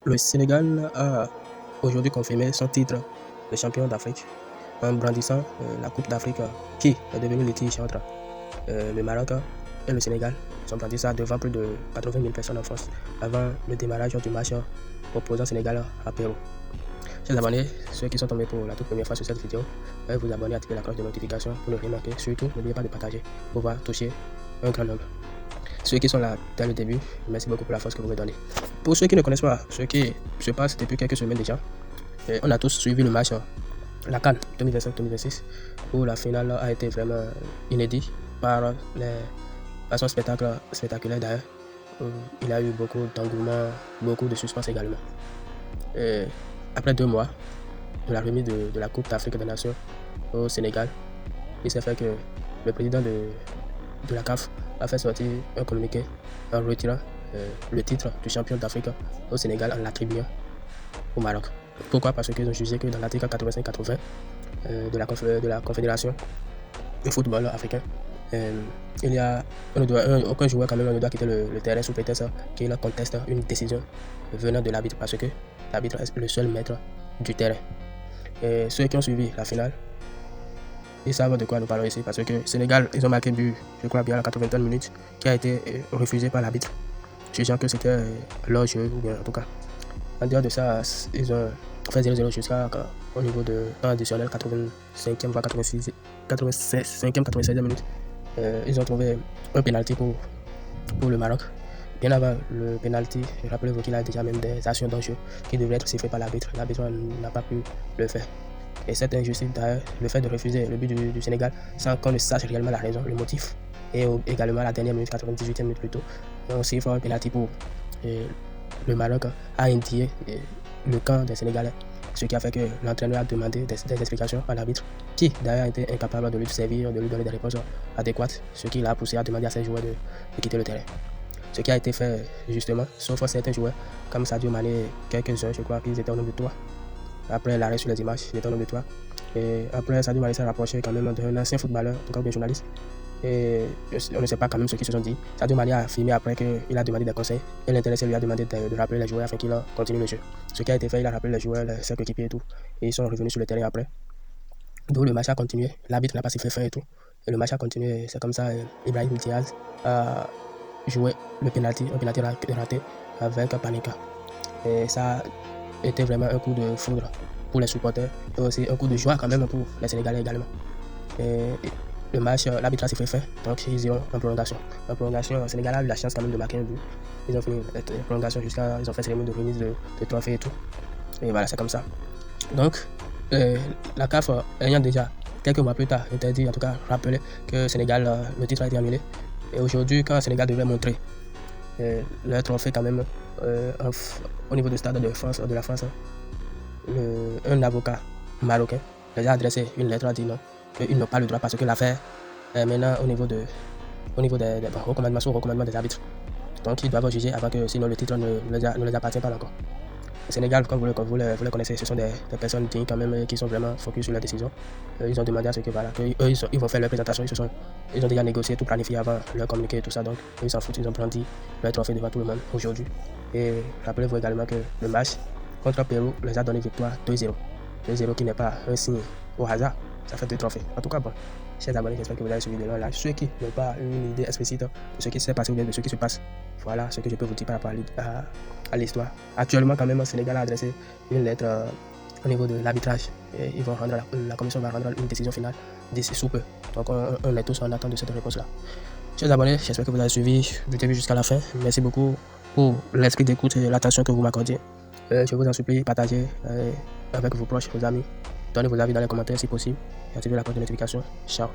Le Sénégal a aujourd'hui confirmé son titre de champion d'Afrique en brandissant la Coupe d'Afrique qui est devenue litige entre le Maroc et le Sénégal. Ils ont brandi ça devant plus de 80 000 personnes en France avant le démarrage du match opposant Sénégal à Pérou. Chers abonnés, ceux qui sont tombés pour la toute première fois sur cette vidéo, veuillez vous abonner et activer la cloche de notification pour ne rien manquer. Surtout, n'oubliez pas de partager pour pouvoir toucher un grand nombre. Ceux qui sont là dès le début, merci beaucoup pour la force que vous me donnez. Pour ceux qui ne connaissent pas ce qui se passe depuis quelques semaines déjà, on a tous suivi le match, la CAN 2025-2026, où la finale a été vraiment inédite par les façons spectaculaires d'ailleurs. Il y a eu beaucoup d'engouement, beaucoup de suspense également. Après 2 mois de la remise de la Coupe d'Afrique des Nations au Sénégal, il s'est fait que le président de la CAF a fait sortir un communiqué en retirant le titre du champion d'Afrique au Sénégal en l'attribuant au Maroc. Pourquoi? Parce qu'ils ont jugé que dans l'article 85-80 de la Confédération du football africain, il y a aucun joueur quand même ne doit quitter le terrain sous prétexte qu'il conteste une décision venant de l'arbitre, parce que l'arbitre est le seul maître du terrain. Et ceux qui ont suivi la finale, ils savent de quoi nous parlons ici, parce que Sénégal, ils ont marqué but, je crois bien à la 81 minutes, qui a été refusé par l'arbitre, jugeant que c'était leur jeu, ou bien en tout cas. En dehors de ça, ils ont fait 0-0 jusqu'au niveau de temps additionnel, 85e, voire 85e, 96e minute. Ils ont trouvé un pénalty pour le Maroc. Bien avant le pénalty, rappelez-vous qu'il a déjà même des actions dangereuses qui devraient être sifflées par l'arbitre. L'arbitre n'a pas pu le faire. Et cette injustice, d'ailleurs, le fait de refuser le but du Sénégal sans qu'on ne sache réellement la raison, le motif, et également la dernière minute, 98e minute plus tôt, on siffle un pénalty pour le Maroc, a indiqué le camp des Sénégalais, ce qui a fait que l'entraîneur a demandé des explications à l'arbitre, qui d'ailleurs a été incapable de lui servir, de lui donner des réponses adéquates, ce qui l'a poussé à demander à ses joueurs de quitter le terrain. Ce qui a été fait justement, sauf certains joueurs, comme Sadio Mané, quelques-uns, je crois qu'ils étaient au nombre de 3. Après l'arrêt sur les images, ils étaient au nombre de 3. Et après, Sadio Mané s'est rapproché quand même d'un ancien footballeur, en tout cas bien journaliste. Et on ne sait pas quand même ce qu'ils se sont dit. Sadio Mané a affirmé après qu'il a demandé des conseils et l'intéressé lui a demandé de rappeler les joueurs afin qu'il continue le jeu. Ce qui a été fait, il a rappelé les joueurs, ses coéquipiers et tout. Et ils sont revenus sur le terrain après. Donc le match a continué. L'arbitre n'a pas sifflé fin et tout. Et le match a continué. C'est comme ça, Ibrahim Diaz a joué le penalty, un penalty raté avec Panenka. Et ça a été vraiment un coup de foudre pour les supporters et aussi un coup de joie quand même pour les Sénégalais également. Et le match, l'arbitre a sifflé fin, donc ils iront en prolongation. En prolongation, le Sénégal a eu la chance quand même de marquer un but. Ils ont fini la prolongation ils ont fait cérémonie de remise de trophée et tout. Et voilà, c'est comme ça. Donc, la CAF ayant déjà quelques mois plus tard interdit, en tout cas rappelé que Sénégal, le titre a été annulé. Et aujourd'hui, quand le Sénégal devait montrer leur trophée quand même au niveau du stade de la France, un avocat marocain les a adressé une lettre à dire non, qu'ils n'ont pas le droit parce que l'affaire est maintenant au niveau des recommandements des arbitres. Donc ils doivent juger avant que sinon le titre ne les appartient pas encore. Le Sénégal, comme vous les connaissez, ce sont des personnes dignes quand même qui sont vraiment focus sur la décision. Ils ont demandé à ce que voilà, ils vont faire leur présentation, ils ont déjà négocié, tout planifié avant leur communiqué et tout ça, donc ils s'en foutent, ils ont brandi leur trophée devant tout le monde aujourd'hui. Et rappelez-vous également que le match contre Pérou les a donné victoire 2-0. 2-0 qui n'est pas un signe au hasard, ça fait 2 trophées. En tout cas, bon, chers abonnés, j'espère que vous avez suivi de là. Ceux qui n'ont pas une idée explicite de ce qui s'est passé ou bien de ce qui se passe, voilà ce que je peux vous dire par rapport à l'histoire. Actuellement, quand même, le Sénégal a adressé une lettre au niveau de l'arbitrage. Et ils vont rendre la commission va rendre une décision finale d'ici sous peu. Donc, on est tous en attente de cette réponse-là. Chers abonnés, j'espère que vous avez suivi du début jusqu'à la fin. Merci beaucoup pour l'esprit d'écoute et l'attention que vous m'accordez. Je vous en supplie, partagez avec vos proches, vos amis. Donnez vos avis dans les commentaires si possible. Et activez la cloche de notification. Ciao.